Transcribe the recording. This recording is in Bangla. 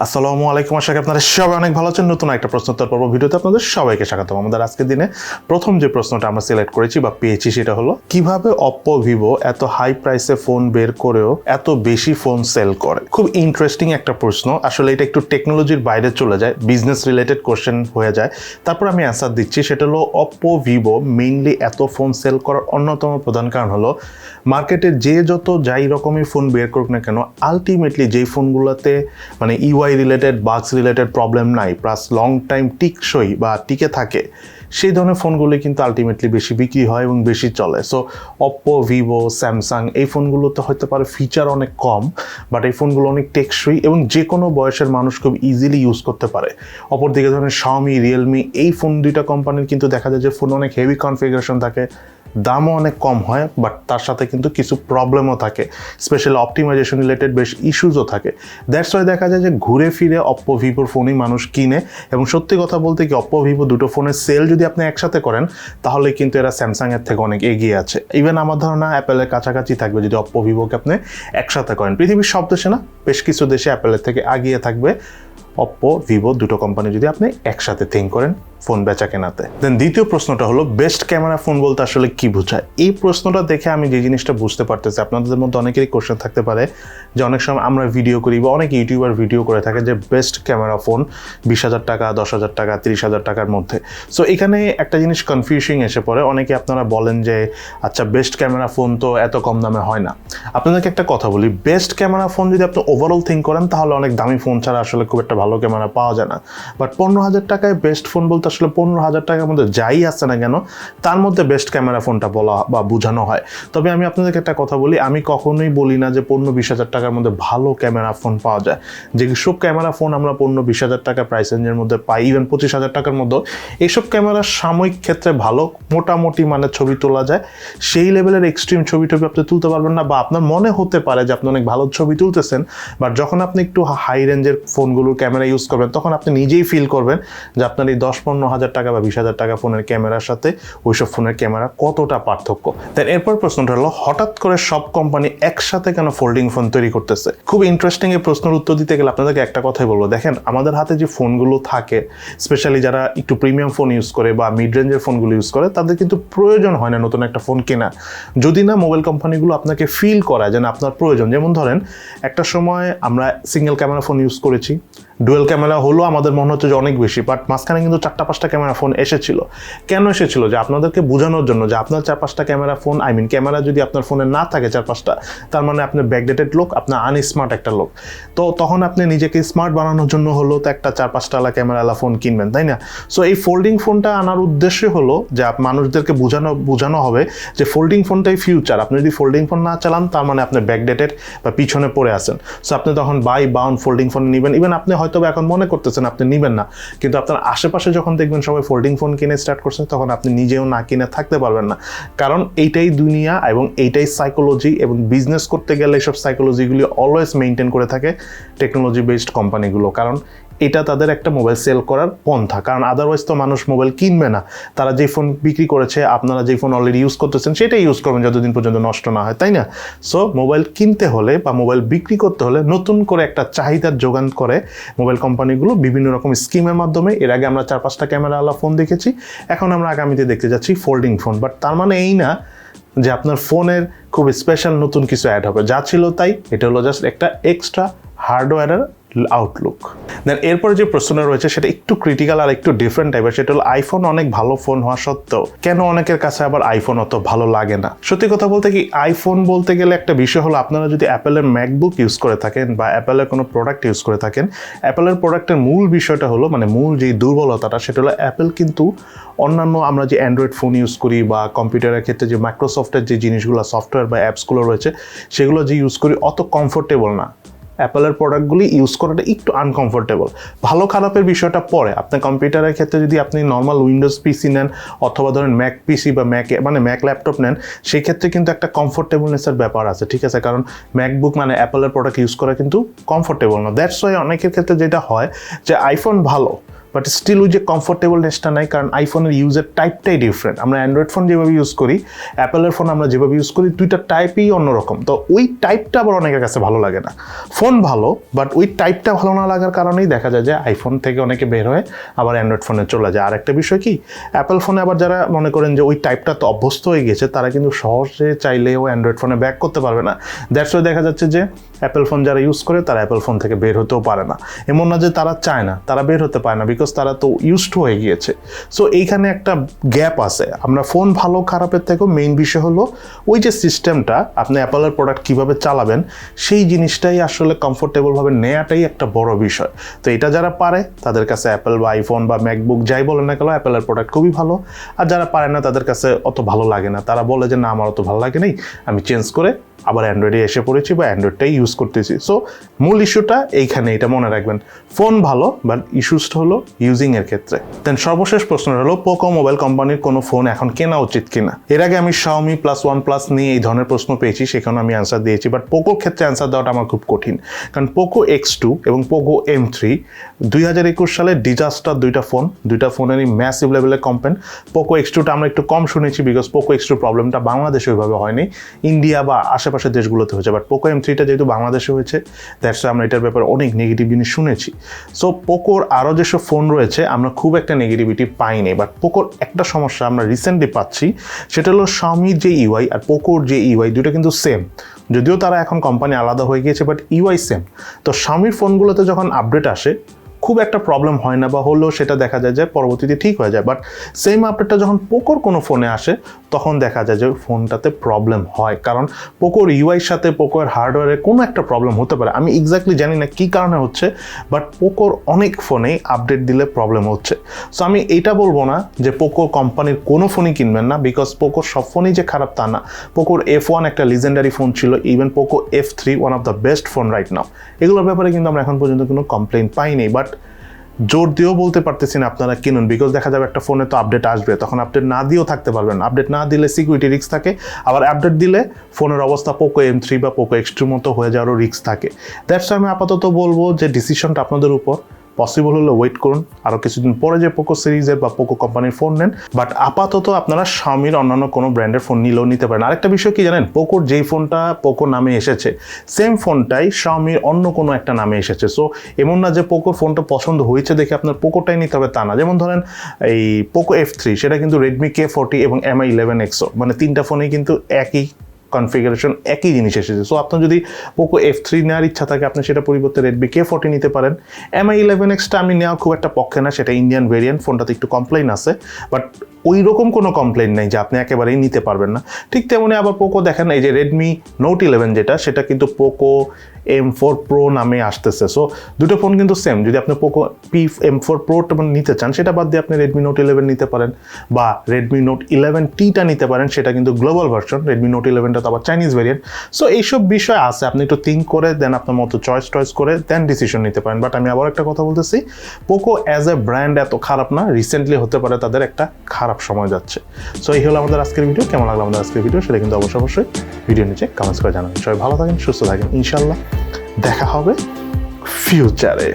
আসসালামু আলাইকুম, আশা করি আপনারা সবাই অনেক ভালো আছেন। নতুন একটা প্রশ্নোত্তর পর্ব ভিডিওতে আপনাদের সবাইকে স্বাগতম। আমাদের আজকের দিনে প্রথম যে প্রশ্নটা আমরা সিলেক্ট করেছি বা পেয়েছি সেটা হলো, কিভাবে অপ্পো ভিভো এত হাই প্রাইসে ফোন বের করেও এত বেশি ফোন সেল করে। খুব ইন্টারেস্টিং একটা প্রশ্ন। আসলে এটা একটু টেকনোলজির বাইরে চলে যায়, বিজনেস রিলেটেড কোশ্চেন হয়ে যায়। তারপর আমি অ্যান্সার দিচ্ছি। সেটা হলো, অপ্পো ভিভো মেইনলি এত ফোন সেল করার অন্যতম প্রধান কারণ হলো, মার্কেটে যে যত যাই রকমের ফোন বের করুক না কেন, আলটিমেটলি যেই ফোনগুলোতে মানে UI related, bugs related problem নাই, প্লাস লং টাইম টিকসই বা টিকে থাকে, সেই ধরনের ফোনগুলি কিন্তু আলটিমেটলি বেশি বিক্রি হয় এবং বেশি চলে। সো অপ্পো, ভিভো, স্যামসাং এই ফোনগুলোতে হতে পারে ফিচার অনেক কম, বাট এই ফোনগুলো অনেক টেকসই এবং যে কোনো বয়সের মানুষ খুব ইজিলি ইউজ করতে পারে। অপরদিকে ধরেন শাওমি, রিয়েলমি, এই ফোন দুইটা কোম্পানির কিন্তু দেখা যায় যে ফোন অনেক হেভি কনফিগারেশন থাকে, দামও অনেক কম হয়, বাট তার সাথে কিন্তু কিছু প্রবলেমও থাকে, স্পেশালি অপটিমাইজেশন রিলেটেড বেশ ইস্যুসও থাকে। দ্যাটস ওয়াই দেখা যায় যে ঘুরে ফিরে অপ্পো ভিভোর ফোনই মানুষ কিনে। এবং সত্যি কথা বলতে কি, অপ্পো ভিভো দুটো ফোনের সেল যদি আপনি একসাথে করেন, তাহলে কিন্তু এরা স্যামসাংয়ের থেকে অনেক এগিয়ে আছে। ইভেন আমার ধারণা অ্যাপেলের কাছাকাছি থাকবে যদি অপ্পো ভিভোকে আপনি একসাথে করেন। পৃথিবীর সব দেশে না, বেশ কিছু দেশে অ্যাপেলের থেকে এগিয়ে থাকবে অপ্পো, ভিভো দুটো কোম্পানি যদি আপনি একসাথে থিঙ্ক করেন ফোন বেচা কেনাতে। দেন দ্বিতীয় প্রশ্নটা হলো, বেস্ট ক্যামেরা ফোন বলতে আসলে কি বোঝায়। এই প্রশ্নটা দেখে আমি যে জিনিসটা বুঝতে পারতেছি, আপনাদের মধ্যে অনেকেরই কোশ্চেন থাকতে পারে যে অনেক সময় আমরা ভিডিও করি বা অনেক ইউটিউবার ভিডিও করে থাকে যে বেস্ট ক্যামেরা ফোন 20,000 টাকা, 10,000 টাকা, 30,000 টাকার মধ্যে। সো এখানে একটা জিনিস কনফিউজিং এসে পড়ে। অনেকে আপনারা বলেন যে আচ্ছা, বেস্ট ক্যামেরা ফোন তো এত কম দামে হয় না। আপনাদেরকে একটা কথা বলি, বেস্ট ক্যামেরা ফোন যদি আপনি ওভারঅল থিঙ্ক করেন, তাহলে অনেক দামি ফোন ছাড়া আসলে খুব একটা ভালো ক্যামেরা পাওয়া যায় না। বাট 15,000 টাকায় বেস্ট ফোন বলতে আসলে 15,000 টাকার মধ্যে যাই আসছে না কেন, তার মধ্যে বেস্ট ক্যামেরা ফোনটা বলা বা বোঝানো হয়। তবে আমি আপনাদেরকে একটা কথা বলি, আমি কখনোই বলি না যে 15-20,000 টাকার মধ্যে ভালো ক্যামেরা ফোন পাওয়া যায়। যেসব ক্যামেরা ফোন আমরা 15-20,000 টাকা প্রাইস রেঞ্জের মধ্যে পাই, ইভেন 25,000 টাকার মধ্যে, এইসব ক্যামেরা সাময়িক ক্ষেত্রে ভালো, মোটামুটি মানে ছবি তোলা যায়। সেই লেভেলের এক্সট্রিম ছবি আপনি তুলতে পারবেন না, বা আপনার মনে হতে পারে যে আপনি অনেক ভালো ছবি তুলতেছেন, বাট যখন আপনি একটু হাই রেঞ্জের ফোনগুলোর ক্যামেরা ইউজ করবেন, তখন আপনি নিজেই ফিল করবেন যে আপনার এই 10-15,000 টাকা বা 20,000 টাকা ফোনের ক্যামেরার সাথে ওইসব ফোনের ক্যামেরা কতটা পার্থক্য। দেন এরপর প্রশ্নটা হলো, হঠাৎ করে সব কোম্পানি একসাথে কেন ফোল্ডিং ফোন তৈরি করতেছে? খুব ইন্টারেস্টিং। এই প্রশ্নের উত্তর দিতে গেলে আপনাদেরকে একটা কথাই বলবো। দেখেন, আমাদের হাতে যে ফোনগুলো থাকে, স্পেশালি যারা একটু প্রিমিয়াম ফোন ইউজ করে বা মিড রেঞ্জের ফোনগুলো ইউজ করে, তাদের কিন্তু প্রয়োজন হয় না নতুন একটা ফোন কেনা, যদি না মোবাইল কোম্পানিগুলো আপনাকে ফিল করায় যেন আপনার প্রয়োজন। যেমন ধরেন, একটা সময় আমরা সিঙ্গেল ক্যামেরা ফোন ইউজ করেছি, ডুয়েল ক্যামেরা হলো আমাদের মনে হচ্ছে যে অনেক বেশি, বাট মাঝখানে কিন্তু 4-5টা ক্যামেরা ফোন এসেছিল। কেন এসেছিল? যে আপনাদেরকে বোঝানোর জন্য যে আপনার 4-5টা ক্যামেরা ফোন, ক্যামেরা যদি আপনার ফোনে না থাকে 4-5টা, তার মানে আপনি ব্যাকডেটেড লোক, আপনার আনস্মার্ট একটা লোক। তো তখন আপনি নিজেকে স্মার্ট বানানোর জন্য হলো তো একটা 4-5টা ক্যামেরাওয়ালা ফোন কিনবেন, তাই না? সো এই ফোল্ডিং ফোনটা আনার উদ্দেশ্য হলো যে মানুষদেরকে বোঝানো হবে যে ফোল্ডিং ফোনটাই ফিউচার। আপনি যদি ফোল্ডিং ফোন না চালান, তার মানে আপনি ব্যাকডেটেড বা পিছনে পড়ে আছেন। সো আপনি তখন বাউন্ড ফোল্ডিং ফোন নেবেন। ইভেন আপনি হয়তো এখন মনে করতেছেন আপনি নেবেন না, কিন্তু আপনার আশেপাশে যখন দেখবেন সবাই ফোল্ডিং ফোন কিনে স্টার্ট করছে, তখন আপনি নিজেও না কিনে থাকতে পারবেন না। কারণ এইটাই দুনিয়া এবং এইটাই সাইকোলজি, এবং বিজনেস করতে গেলে এইসব সাইকোলজিগুলি অলওয়েজ মেনটেন করে থাকে টেকনোলজি বেসড কোম্পানিগুলো, কারণ এটা তাদের একটা মোবাইল সেল করার পন্থা। কারণ আদারওয়াইজ তো মানুষ মোবাইল কিনবে না। তারা যে ফোন বিক্রি করেছে, আপনারা যে ফোন অলরেডি ইউজ করতেছেন, সেটাই ইউজ করবেন যতদিন পর্যন্ত নষ্ট না হয়, তাই না? সো মোবাইল কিনতে হলে বা মোবাইল বিক্রি করতে হলে নতুন করে একটা চাহিদার যোগান করে মোবাইল কোম্পানিগুলো বিভিন্ন রকম স্কিমের মাধ্যমে। এর আগে আমরা 4-5টা ক্যামেরাওয়ালা ফোন দেখেছি, এখন আমরা আগামীতে দেখতে যাচ্ছি ফোল্ডিং ফোন। বাট তার মানে এই না যে আপনার ফোনের খুব স্পেশাল নতুন কিছু অ্যাড হবে। যা ছিল তাই, এটা হলো জাস্ট একটা এক্সট্রা হার্ডওয়্যারের আউটলুক। দেন এরপরে যে প্রশ্নটা রয়েছে সেটা একটু ক্রিটিক্যাল আর একটু ডিফারেন্ট টাইপের। সেটা হলো, আইফোন অনেক ভালো ফোন হওয়া সত্ত্বেও কেন অনেকের কাছে আবার আইফোন অত ভালো লাগে না? সত্যি কথা বলতে কি, আইফোন বলতে গেলে একটা বিষয় হলো, আপনারা যদি অ্যাপেলের ম্যাকবুক ইউজ করে থাকেন বা অ্যাপেলের কোনো প্রোডাক্ট ইউজ করে থাকেন, অ্যাপেলের প্রোডাক্টের মূল বিষয়টা হলো, মানে মূল যে দুর্বলতাটা, সেটা হলো অ্যাপেল কিন্তু অন্যান্য আমরা যে অ্যান্ড্রয়েড ফোন ইউজ করি বা কম্পিউটারের ক্ষেত্রে যে মাইক্রোসফটের যে জিনিসগুলো, সফটওয়্যার বা অ্যাপসগুলো রয়েছে, সেগুলো যে ইউজ করি অত কমফোর্টেবল না। অ্যাপেলের প্রোডাক্টগুলি ইউজ করাটা একটু আনকমফোর্টেবল। ভালো খারাপের বিষয়টা পরে। আপনার কম্পিউটারের ক্ষেত্রে যদি আপনি নর্মাল উইন্ডোজ পিসি নেন, অথবা ধরেন ম্যাক পিসি বা ম্যাক ল্যাপটপ নেন, সেই ক্ষেত্রে কিন্তু একটা কমফোর্টেবলনেসের ব্যাপার আছে, ঠিক আছে? কারণ ম্যাকবুক মানে অ্যাপেলের প্রোডাক্ট ইউজ করা কিন্তু কমফোর্টেবল না। দ্যাটস ওয়াই অনেকের ক্ষেত্রে যেটা হয় যে আইফোন ভালো, বাট স্টিল ওই যে কমফোর্টেবলনেসটা নাই, কারণ আইফোনের ইউজের টাইপটাই ডিফারেন্ট। আমরা অ্যান্ড্রয়েড ফোন যেভাবে ইউজ করি, অ্যাপেলের ফোন আমরা যেভাবে ইউজ করি, দুইটা টাইপই অন্যরকম। তো ওই টাইপটা আবার অনেকের কাছে ভালো লাগে না। ফোন ভালো, বাট ওই টাইপটা ভালো না লাগার কারণেই দেখা যায় যে আইফোন থেকে অনেকে বের হয়ে আবার অ্যান্ড্রয়েড ফোনে চলে যায়। আর একটা বিষয় কি, অ্যাপেল ফোনে আবার যারা মনে করেন যে ওই টাইপটা তো অভ্যস্ত হয়ে গেছে, তারা কিন্তু সহজে চাইলেও অ্যান্ড্রয়েড ফোনে ব্যাক করতে পারবে না। দ্যাটস ওয়াই দেখা যাচ্ছে যে অ্যাপেল ফোন যারা ইউজ করে তারা অ্যাপেল ফোন থেকে বের হতেও পারে না। এমন না যে তারা চায় না, তারা বের হতে পারে না, বিকজ তারা তো ইউজড হয়ে গিয়েছে। সো এইখানে একটা গ্যাপ আছে। আমরা ফোন ভালো খারাপের থেকেও মেইন বিষয় হলো ওই যে সিস্টেমটা, আপনি অ্যাপেলের প্রোডাক্ট কীভাবে চালাবেন সেই জিনিসটাই আসলে কমফোর্টেবলভাবে নেওয়াটাই একটা বড় বিষয়। তো এটা যারা পারে তাদের কাছে অ্যাপেল বা আইফোন বা ম্যাকবুক যাই বলেন না কেন, অ্যাপেলের প্রোডাক্ট খুবই ভালো। আর যারা পারে না তাদের কাছে অত ভালো লাগে না, তারা বলে যে না আমার অত ভালো লাগে নেই, আমি চেঞ্জ করে আবার অ্যান্ড্রয়েডে এসে পড়েছি বা অ্যান্ড্রয়েডটাই ইউজ করতেছি। সো মূল ইস্যুটা এইখানে, এটা মনে রাখবেন, ফোন ভালো বাট ইস্যুসটা হলো ইউজিংয়ের ক্ষেত্রে। দেন সর্বশেষ প্রশ্নটা হলো পোকো মোবাইল কোম্পানির কোনো ফোন এখন কেনা উচিত কিনা। এর আগে আমি Xiaomi প্লাস OnePlus নিয়ে এই ধরনের প্রশ্ন পেয়েছি, সেখানে আমি অ্যান্সার দিয়েছি, বাট পোকোর ক্ষেত্রে অ্যান্সার দেওয়াটা আমার খুব কঠিন। কারণ পোকো X2 এবং পোকো M3 2021 সালে ডিজাস্টার দুইটা ফোনেরই ম্যাসিভ লেভেলের কমপ্লেন। পোকো X2টা আমরা একটু কম শুনেছি, বিকজ পোকো X2 প্রবলেমটা বাংলাদেশে ওইভাবে হয়নি, ইন্ডিয়া বা আশেপাশের দেশগুলোতে হয়েছে। বাট পোকো M3টা যেহেতু বাংলাদেশে হয়েছে, দ্যাটস আমরা এটার ব্যাপারে অনেক নেগেটিভ জিনিস শুনেছি। সো পোকোর আরও যেসব ফোন রয়েছে আমরা খুব একটা নেগেটিভিটি পাইনি। বাট পোকোর একটা সমস্যা আমরা রিসেন্টলি পাচ্ছি, সেটা হলো Xiaomiর যে ইউআই আর পোকোর যে ইউআই দুটো কিন্তু সেম, যদিও তারা এখন কোম্পানি আলাদা হয়ে গিয়েছে, বাট ইউআই সেম। তো Xiaomiর ফোনগুলোতে যখন আপডেট আসে খুব একটা প্রবলেম হয় না, বা হলেও সেটা দেখা যায় যে পরবর্তীতে ঠিক হয়ে যায়। বাট সেম আপডেটটা যখন পোকোর কোনো ফোনে আসে তখন দেখা যায় যে ফোনটাতে প্রবলেম হয়, কারণ পোকোর ইউআইয়ের সাথে পোকোর হার্ডওয়্যারে কোনো একটা প্রবলেম হতে পারে। আমি এক্স্যাক্টলি জানি না কী কারণে হচ্ছে, বাট পোকোর অনেক ফোনেই আপডেট দিলে প্রবলেম হচ্ছে। সো আমি এইটা বলবো না যে পোকো কোম্পানির কোনো ফোনই কিনবেন না, বিকজ পোকোর সব ফোনই যে খারাপ তা না। পোকোর F1 একটা লিজেন্ডারি ফোন ছিল, even Poco F3 one of the best phone right now. এগুলোর ব্যাপারে কিন্তু আমরা এখন পর্যন্ত কোনো কমপ্লেন পাইনি। বাট জোর দিয়েও বলতে পারতেছি না আপনারা কিনুন, বিকজ দেখা যাবে একটা ফোনে তো আপডেট আসবে, তখন আপডেট না দিয়েও থাকতে পারবেন। আপডেট না দিলে সিকিউরিটি রিস্ক থাকে, আবার আপডেট দিলে ফোনের অবস্থা পোকো M3 বা পোকো X2 মতো হয়ে যাওয়ারও রিস্ক থাকে। দ্যাটস আমি আপাতত বলবো যে ডিসিশনটা আপনাদের উপর, পসিবল হলে ওয়েট করুন আরও কিছুদিন পরে যে পোকো সিরিজের বা পোকো কোম্পানির ফোন নেন। বাট আপাতত আপনারা Xiaomiর অন্যান্য কোনো ব্র্যান্ডের ফোন নিলেও নিতে পারেন। আরেকটা বিষয় কি জানেন, পোকোর যেই ফোনটা পোকো নামে এসেছে সেম ফোনটাই Xiaomiর অন্য কোনো একটা নামে এসেছে। সো এমন না যে পোকোর ফোনটা পছন্দ হয়েছে দেখে আপনার পোকোটাই নিতে হবে তা না। যেমন ধরেন এই পোকো F3 সেটা কিন্তু Redmi K40 এবং Mi 11X, মানে তিনটা ফোনেই কিন্তু একই কনফিগারেশন, একই জিনিস এসেছে। সো আপনার যদি পোকো F3 নেওয়ার ইচ্ছা থাকে আপনি সেটা পরিবর্তে Redmi K40 নিতে পারেন। Mi 11Xটা আমি নেওয়া খুব একটা পক্ষে না, সেটা ইন্ডিয়ান ভেরিয়েন্ট, ফোনটাতে একটু কমপ্লেইন আছে, বাট ওই রকম কোনো কমপ্লেইন নেই যে আপনি একেবারেই নিতে পারবেন না। ঠিক তেমনি আবার পোকো দেখেন এই যে Redmi Note 11 যেটা, সেটা কিন্তু পোকো M4 Pro নামে আসতেছে। সো দুটো ফোন কিন্তু সেম। যদি আপনি পোকো M4 Pro-টা নিতে চান সেটা বাদ দিয়ে আপনি Redmi Note 11 নিতে পারেন, বা Redmi Note 11T-টা নিতে পারেন, সেটা কিন্তু গ্লোবাল ভার্সন। Redmi Note 11টা তো আবার চাইনিজ ভেরিয়েন্ট। সো এইসব বিষয় আছে, আপনি একটু থিঙ্ক করে দেন আপনার মতো চয়েস করে দেন ডিসিশন নিতে পারেন। বাট আমি আবার একটা কথা বলতেছি, পোকো অ্যাজ এ ব্র্যান্ড এত খারাপ না, রিসেন্টলি হতে পারে তাদের একটা খারাপ সময় যাচ্ছে। সো এই হলো আমাদের আজকের ভিডিও। কেমন লাগলো আমাদের আজকের ভিডিও সেটা কিন্তু অবশ্যই ভিডিও নিচে কমেন্টস করে জানাবেন। সবাই ভালো থাকেন, সুস্থ থাকেন, ইনশাল্লাহ দেখা হবে ফিউচারে।